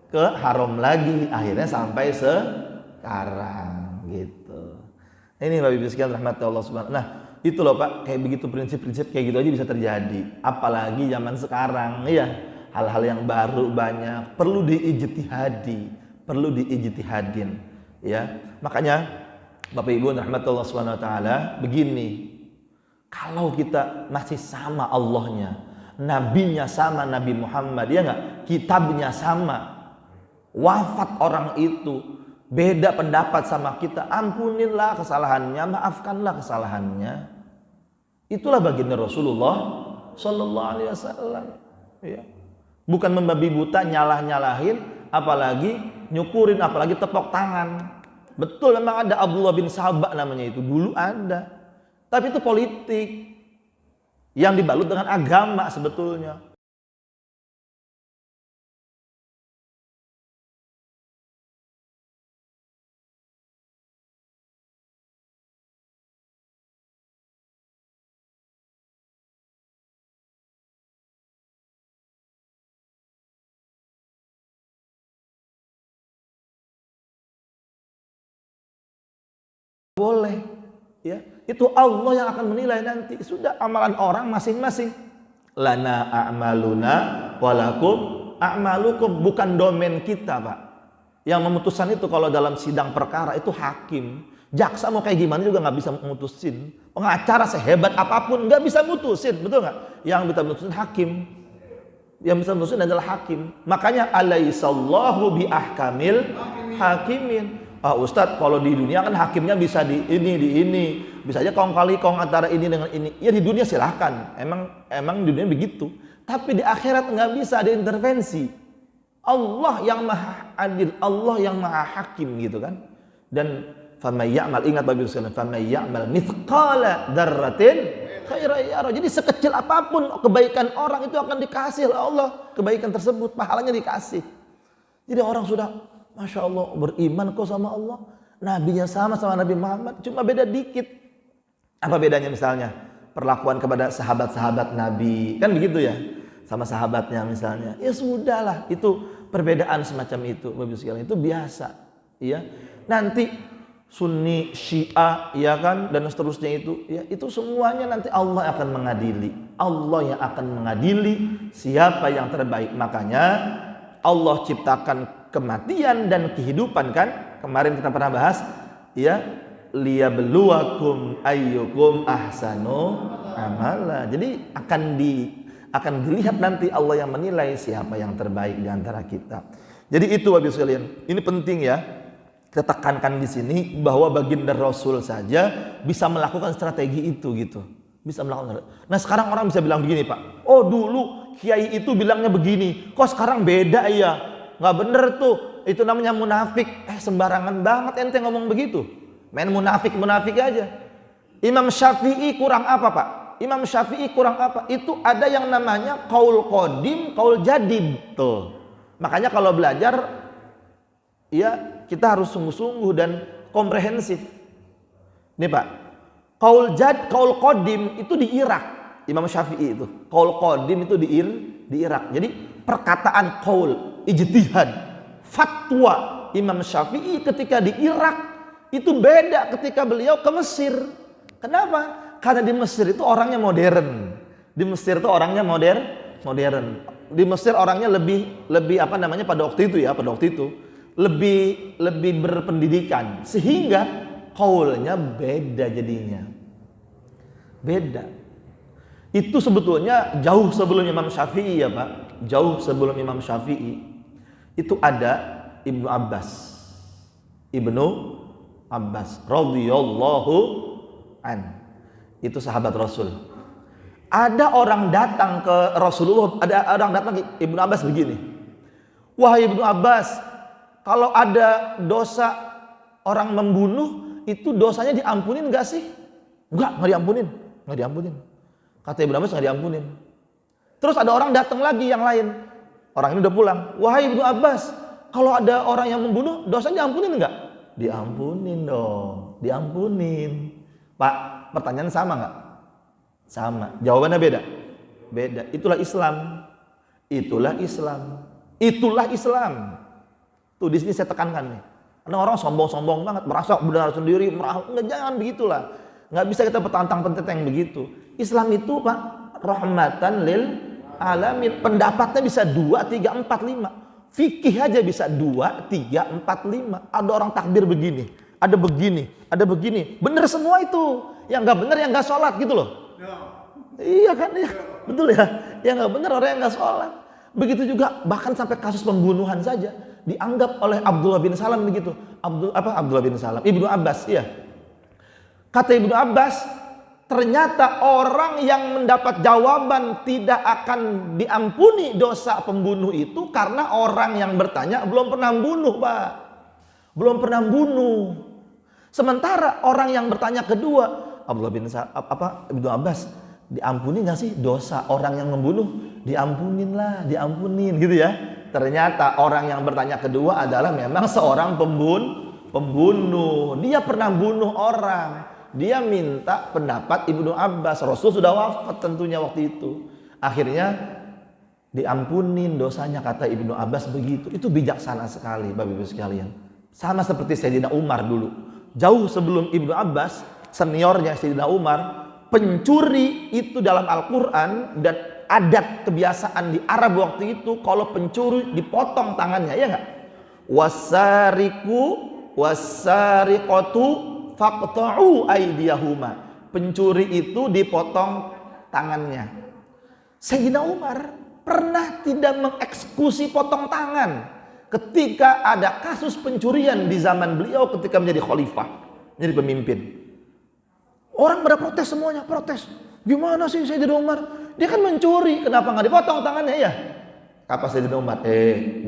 Ke haram lagi, akhirnya sampai sekarang gitu. Ini Bapak Ibu sekalian rahmat Allah Subhanahu. Nah, itu loh Pak, kayak begitu prinsip-prinsip kayak gitu aja bisa terjadi. Apalagi zaman sekarang ya, hal-hal yang baru banyak, perlu diijtihadin ya. Makanya Bapak Ibu rahmat Allah Subhanahu wa taala begini. Kalau kita masih sama Allahnya, nabinya sama Nabi Muhammad, ya enggak? Kitabnya sama. Wafat orang itu beda pendapat sama kita, ampunilah kesalahannya, maafkanlah kesalahannya. Itulah baginda Rasulullah Sallallahu Alaihi Wasallam. Ya. Bukan membabi buta, nyalah-nyalahin, apalagi nyukurin, apalagi tepok tangan. Betul, memang ada Abdullah bin Sabah namanya itu, dulu ada. Tapi itu politik yang dibalut dengan agama sebetulnya. Boleh, ya. Itu Allah yang akan menilai nanti. Sudah amalan orang masing-masing. Lana a'maluna walakum a'malukum, bukan domain kita, Pak. Yang memutuskan itu kalau dalam sidang perkara itu hakim. Jaksa mau kayak gimana juga nggak bisa memutusin. Pengacara sehebat apapun nggak bisa mutusin, betul nggak? Yang bisa mutusin hakim. Yang bisa mutusin adalah hakim. Makanya alaihissallahu bi ahkamil hakimin. Ustadz, kalau di dunia kan hakimnya bisa di ini, bisa aja kong kali kong antara ini dengan ini. Ya di dunia silahkan, emang di dunia begitu. Tapi di akhirat nggak bisa ada intervensi. Allah yang maha adil, Allah yang maha hakim gitu kan. Dan famay ya'mal, ingat Bapak Ibu sekalian, famay ya'mal mithqala dzarratin khairan yarah. Jadi sekecil apapun kebaikan orang itu akan dikasih oleh Allah, kebaikan tersebut pahalanya dikasih. Jadi orang sudah Masya Allah beriman kok sama Allah, nabinya sama Nabi Muhammad, cuma beda dikit. Apa bedanya misalnya? Perlakuan kepada sahabat-sahabat Nabi, kan begitu ya, sama sahabatnya misalnya. Ya sudahlah, itu perbedaan semacam itu, Bapak sekalian, itu biasa. Ya, nanti Sunni, Syiah, ya kan, dan seterusnya itu, ya itu semuanya nanti Allah akan mengadili. Allah yang akan mengadili siapa yang terbaik. Makanya Allah ciptakan kematian dan kehidupan kan, kemarin kita pernah bahas ya, liyabluwakum ayyukum ahsanu amala. Jadi akan dilihat nanti Allah yang menilai siapa yang terbaik di antara kita. Jadi itu Bapak sekalian, ini penting ya kita tekankan di sini bahwa baginda Rasul saja bisa melakukan strategi itu gitu. Bisa melakukan. Nah sekarang orang bisa bilang begini Pak, oh dulu kiai itu bilangnya begini, kok sekarang beda ya? Nggak bener tuh, itu namanya munafik. Sembarangan banget ente ngomong begitu, main munafik aja. Imam Syafi'i kurang apa Pak? Imam Syafi'i kurang apa? Itu ada yang namanya qaul qadim, qaul jadid tuh. Makanya kalau belajar ya kita harus sungguh-sungguh dan komprehensif. Nih Pak, qaul qadim itu di Irak, Imam Syafi'i itu. Qaul qadim itu di Irak. Jadi perkataan qaul, ijtihad, fatwa Imam Syafi'i ketika di Irak itu beda ketika beliau ke Mesir. Kenapa? Karena di Mesir itu orangnya modern. Di Mesir itu orangnya modern. Di Mesir orangnya lebih apa namanya pada waktu itu lebih berpendidikan, sehingga qaulnya beda jadinya. Beda. Itu sebetulnya jauh sebelum Imam Syafi'i ya Pak. Jauh sebelum Imam Syafi'i itu ada Ibnu Abbas radhiyallahu an. Itu sahabat Rasul. Ada orang datang ke Rasulullah, ada orang datang ke Ibnu Abbas begini. Wahai Ibnu Abbas, kalau ada dosa orang membunuh, itu dosanya diampunin enggak sih? Enggak diampunin. Kata Ibnu Abbas enggak diampunin. Terus ada orang datang lagi yang lain. Orang ini udah pulang. Wahai Ibnu Abbas, kalau ada orang yang membunuh, dosanya diampunin enggak? Diampunin dong, diampunin. Pak, pertanyaan sama enggak? Sama. Jawabannya beda. beda. Itulah Islam. Itulah Islam. Itulah Islam. Tuh di sini saya tekankan nih. Karena orang sombong-sombong banget, merasa benar sendiri, enggak, jangan begitulah. Enggak bisa kita petantang-pententeng begitu. Islam itu Pak, rahmatan lil alamin. Pendapatnya bisa 2, 3, 4, 5. Fikih aja bisa 2, 3, 4, 5. Ada orang takbir begini, ada begini, ada begini. Bener semua itu. Yang enggak bener yang enggak sholat gitu loh. Iya kan ya, betul ya. Yang enggak bener orang yang enggak sholat. Begitu juga bahkan sampai kasus pembunuhan saja dianggap oleh Abdullah bin Salam begitu. Abdullah bin Salam, Ibnu Abbas, iya. Kata Ibnu Abbas, ternyata orang yang mendapat jawaban tidak akan diampuni dosa pembunuh itu karena orang yang bertanya belum pernah membunuh, Pak. Belum pernah membunuh. Sementara orang yang bertanya kedua, Abdullah bin Ibnu Abbas, diampuni nggak sih dosa orang yang membunuh? Diampunin lah, diampunin gitu ya. Ternyata orang yang bertanya kedua adalah memang seorang pembunuh. Dia pernah bunuh orang. Dia minta pendapat Ibnu Abbas. Rasul sudah wafat tentunya waktu itu. Akhirnya diampunin dosanya, kata Ibnu Abbas begitu. Itu bijaksana sekali Bapak Ibu sekalian. Sama seperti Sayyidina Umar dulu. Jauh sebelum Ibnu Abbas, seniornya Sayyidina Umar, pencuri itu dalam Al-Quran dan adat kebiasaan di Arab waktu itu, kalau pencuri dipotong tangannya, ya enggak? Wasariku wasariqatu faqta'u aydiyahuma. Pencuri itu dipotong tangannya. Sayyidina Umar pernah tidak mengeksekusi potong tangan ketika ada kasus pencurian di zaman beliau ketika menjadi khalifah, menjadi pemimpin. Orang pada protes semuanya, protes. Gimana sih Sayyidina Umar? Dia kan mencuri, kenapa nggak dipotong tangannya ya? Kata Sayyidina Umar,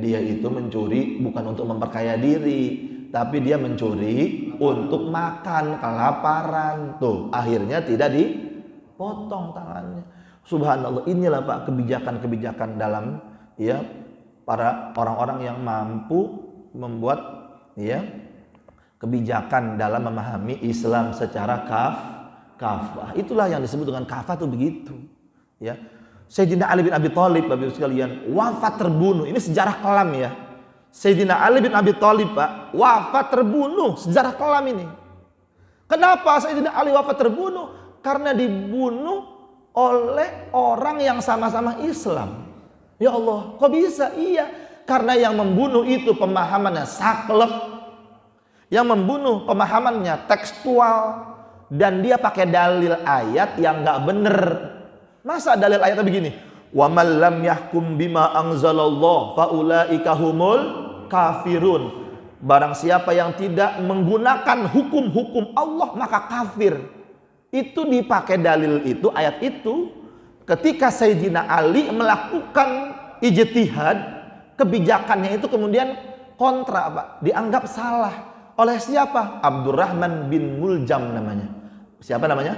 dia itu mencuri bukan untuk memperkaya diri, tapi dia mencuri untuk makan, kelaparan. Tuh, akhirnya tidak dipotong tangannya. Subhanallah, inilah Pak kebijakan-kebijakan dalam ya para orang-orang yang mampu membuat ya kebijakan dalam memahami Islam secara kafah. Itulah yang disebut dengan kafah tuh begitu. Ya, Sayyidina Ali bin Abi Thalib, Bapak Ibu sekalian, wafat terbunuh. Ini sejarah kelam ya. Sayyidina Ali bin Abi Thalib Pak, wafat terbunuh, sejarah kelam ini. Kenapa Sayyidina Ali wafat terbunuh? Karena dibunuh oleh orang yang sama-sama Islam. Ya Allah, kok bisa? Iya, karena yang membunuh itu pemahamannya saklek, yang membunuh pemahamannya tekstual, dan dia pakai dalil ayat yang nggak bener. Masa dalil ayatnya begini, wa man lam yahkum bima anzalallah faulaika humul kafirun. Barang siapa yang tidak menggunakan hukum-hukum Allah maka kafir. Itu dipakai dalil itu, ayat itu, ketika Sayyidina Ali melakukan ijtihad, kebijakannya itu kemudian kontra Pak, dianggap salah oleh siapa? Abdurrahman bin Muljam namanya. Siapa namanya?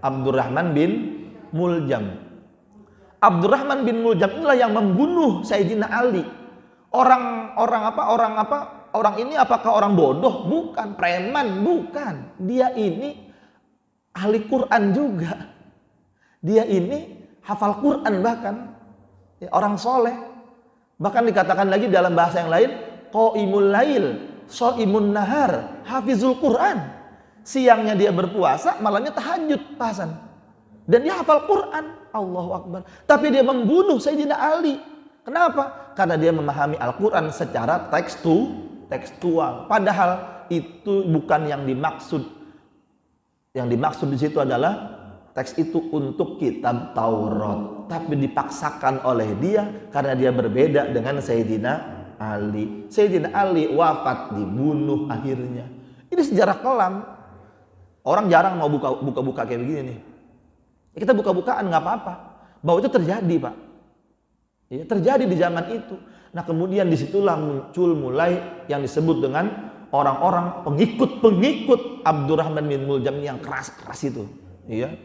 Abdurrahman bin Muljam. Abdurrahman bin Muljam inilah yang membunuh Sayyidina Ali. Orang ini apakah orang bodoh? Bukan. Preman? Bukan. Dia ini ahli Quran juga. Dia ini hafal Quran bahkan. Ya, orang soleh. Bahkan dikatakan lagi dalam bahasa yang lain, qaimul lail, shaimun nahar, hafizul Quran. Siangnya dia berpuasa, malamnya tahajud, pasan. Dan dia hafal Quran, Allahu Akbar. Tapi dia membunuh Sayyidina Ali. Kenapa? Karena dia memahami Al-Quran secara tekstual. Padahal itu bukan yang dimaksud. Yang dimaksud di situ adalah teks itu untuk kitab Taurat. Tapi dipaksakan oleh dia karena dia berbeda dengan Sayyidina Ali. Sayyidina Ali wafat, dibunuh akhirnya. Ini sejarah kelam. Orang jarang mau buka-buka kayak begini nih. Kita buka-bukaan nggak apa-apa. Bahwa itu terjadi Pak. Ya, terjadi di zaman itu. Nah kemudian disitulah muncul mulai yang disebut dengan orang-orang pengikut Abdurrahman bin Muljam yang keras-keras itu. Iya.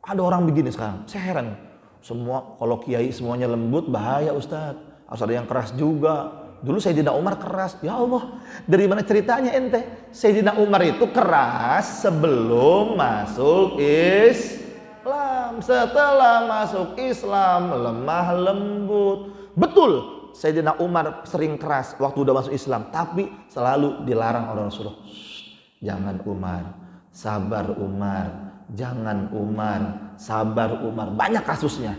Ada orang begini sekarang. Saya heran. Semua kalau kiai semuanya lembut, bahaya Ustadz. Harus ada yang keras juga. Dulu Sayyidina Umar keras. Ya Allah, dari mana ceritanya ente? Sayyidina Umar itu keras sebelum masuk Islam. Islam. Setelah masuk Islam lemah lembut. Betul, Sayyidina Umar sering keras waktu udah masuk Islam, tapi selalu dilarang oleh Rasulullah. Jangan Umar, sabar Umar, jangan Umar, sabar Umar. Banyak kasusnya.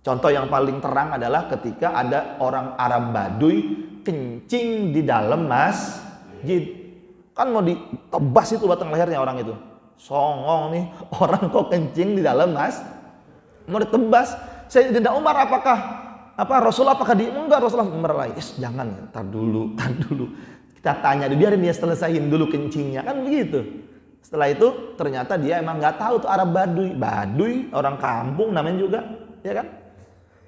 Contoh yang paling terang adalah ketika ada orang Arab Baduy kencing di dalam masjid. Kan mau ditebas itu batang lehernya orang itu. Songong nih, orang kok kencing di dalam mau ditebas. Sayyidina Umar Rasulullah apakah enggak, Rasulullah merelai. Jangan, tar dulu. Kita tanya, biarin dia selesaiin dulu kencingnya, kan begitu. Setelah itu ternyata dia emang nggak tahu tuh Arab Baduy, orang kampung namanya juga, ya kan?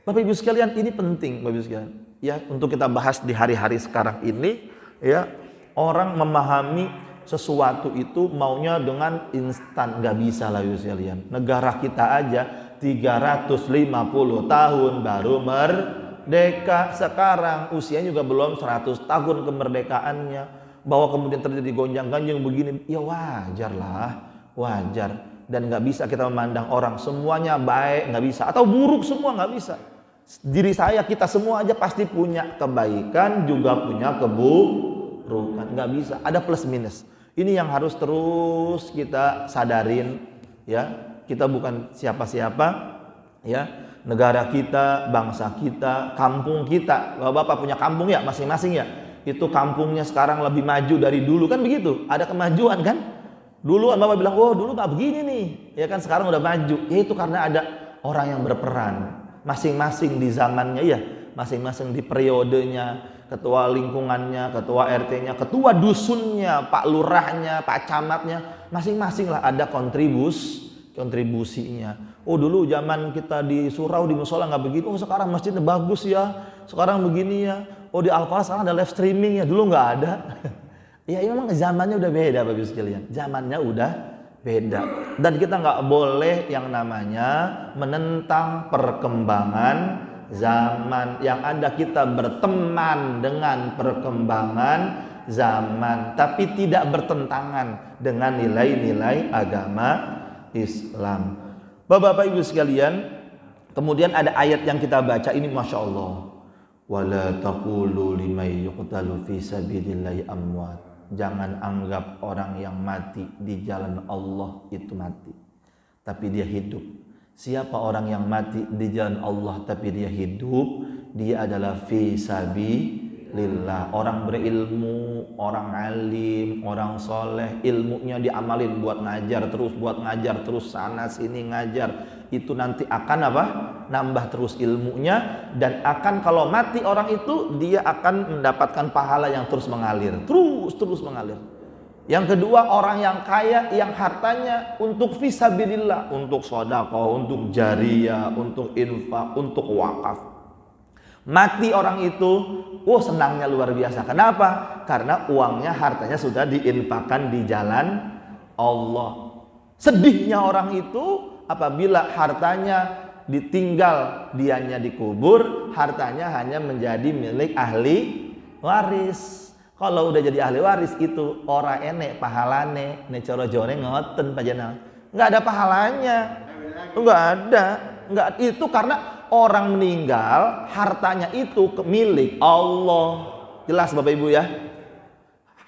Bapak Ibu sekalian, ini penting Bapak Ibu sekalian. Ya, untuk kita bahas di hari-hari sekarang ini, ya, orang memahami sesuatu itu maunya dengan instan, nggak bisa lah Bapak Ibu sekalian. Negara kita aja 350 tahun baru merdeka. Sekarang usianya juga belum 100 tahun kemerdekaannya. Bahwa kemudian terjadi gonjang-ganjing begini, ya wajar lah, wajar. Dan nggak bisa kita memandang orang semuanya baik, nggak bisa, atau buruk semua, nggak bisa. Diri saya, kita semua aja pasti punya kebaikan, juga punya keburukan, nggak bisa, ada plus minus. Ini yang harus terus kita sadarin, ya. Kita bukan siapa-siapa, ya. Negara kita, bangsa kita, kampung kita. Bapak-bapak punya kampung ya masing-masing ya. Itu kampungnya sekarang lebih maju dari dulu, kan begitu. Ada kemajuan kan. Dulu Bapak bilang, oh dulu nggak begini nih, ya kan, sekarang udah maju. Ya itu karena ada orang yang berperan. Masing-masing di zamannya ya, masing-masing di periodenya, ketua lingkungannya, ketua RT-nya, ketua dusunnya, Pak Lurahnya, Pak Camatnya, masing-masing lah ada kontribusinya. Oh dulu zaman kita di surau, di musola nggak begini, oh sekarang masjidnya bagus ya, sekarang begini ya. Oh di Al-Falah sekarang ada live streaming ya, dulu nggak ada. Ya memang zamannya udah beda Bapak Ibu sekalian, zamannya udah beda. Dan kita nggak boleh yang namanya menentang perkembangan zaman. Yang ada kita berteman dengan perkembangan zaman, tapi tidak bertentangan dengan nilai-nilai agama Islam. Bapak Ibu sekalian, kemudian ada ayat yang kita baca ini, Masya Allah. Wala taqulu liman yuqtalu fi sabilillahi amwat. Jangan anggap orang yang mati di jalan Allah itu mati, tapi dia hidup. Siapa orang yang mati di jalan Allah tapi dia hidup? Dia adalah fi sabilillah. Orang berilmu, orang alim, orang soleh, ilmunya diamalin buat ngajar terus sana sini ngajar. Itu nanti akan apa? Nambah terus ilmunya, dan akan kalau mati orang itu dia akan mendapatkan pahala yang terus mengalir, terus mengalir. Yang kedua, orang yang kaya yang hartanya untuk fisabilillah, untuk sedekah, untuk jariyah, untuk infak, untuk wakaf. Mati orang itu, senangnya luar biasa. Kenapa? Karena uangnya, hartanya sudah diinfakkan di jalan Allah. Sedihnya orang itu apabila hartanya ditinggal, dianya dikubur, hartanya hanya menjadi milik ahli waris. Kalau udah jadi ahli waris itu ora enek pahalane, ne cara jone ngoten panjenengan. Enggak ada pahalanya. Enggak ada. Enggak, itu karena orang meninggal, hartanya itu milik Allah. Jelas Bapak Ibu ya?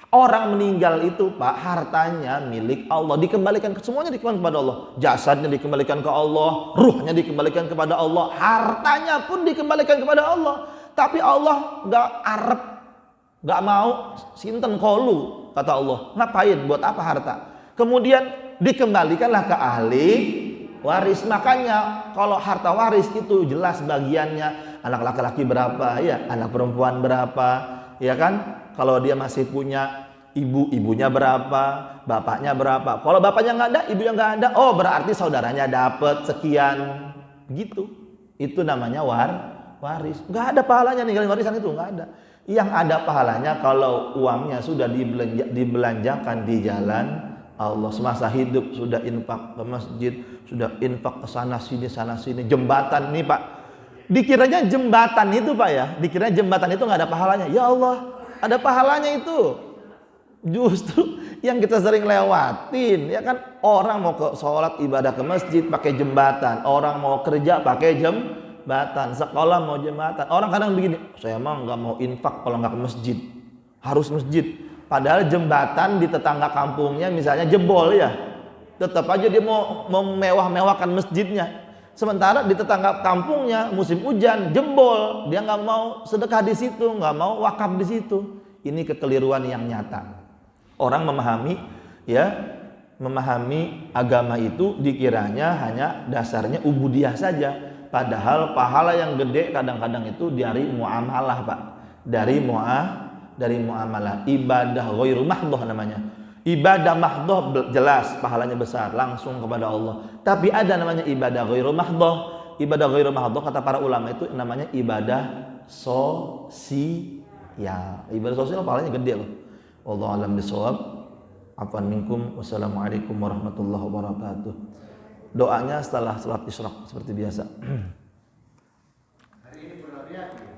Orang meninggal itu Pak, hartanya milik Allah, dikembalikan, semuanya dikembalikan kepada Allah. Jasadnya dikembalikan ke Allah, ruhnya dikembalikan kepada Allah, hartanya pun dikembalikan kepada Allah. Tapi Allah gak mau sinten kolu, kata Allah. Ngapain? Buat apa harta? Kemudian dikembalikanlah ke ahli waris. Makanya kalau harta waris itu jelas bagiannya, anak laki-laki berapa, ya, anak perempuan berapa, ya kan? Kalau dia masih punya ibunya berapa, bapaknya berapa. Kalau bapaknya nggak ada, ibunya nggak ada, oh berarti saudaranya dapat sekian, gitu. Itu namanya waris. Nggak ada pahalanya ninggalin warisan itu, nggak ada. Yang ada pahalanya kalau uangnya sudah dibelanjakan di jalan Allah. Semasa hidup sudah infak ke masjid, sudah infak ke sana sini. Jembatan nih Pak, dikiranya jembatan itu Pak ya, dikiranya jembatan itu nggak ada pahalanya. Ya Allah, ada pahalanya itu. Justru yang kita sering lewatin, ya kan, orang mau ke sholat ibadah ke masjid pakai jembatan, orang mau kerja pakai jembatan, sekolah mau jembatan. Orang kadang begini, saya emang nggak mau infak kalau nggak ke masjid, harus masjid. Padahal jembatan di tetangga kampungnya misalnya jebol ya, tetap aja dia mau memewah-mewahkan masjidnya. Sementara di tetangga kampungnya musim hujan jebol, dia nggak mau sedekah di situ, nggak mau wakaf di situ. Ini kekeliruan yang nyata. Orang memahami agama itu dikiranya hanya dasarnya ubudiyah saja. Padahal pahala yang gede kadang-kadang itu dari muamalah, Pak. Dari muamalah, ibadah ghairu mahdhah namanya. Ibadah mahdhah jelas pahalanya besar, langsung kepada Allah. Tapi ada namanya ibadah ghairu mahdhah. Ibadah ghairu mahdhah kata para ulama itu namanya ibadah sosial. Ibadah sosial pahalanya gede loh. Wallahu a'lam bishawab. Afwan minkum. Wassalamualaikum warahmatullahi wabarakatuh. Doanya setelah salat isyraq seperti biasa. Hari ini berhari-hari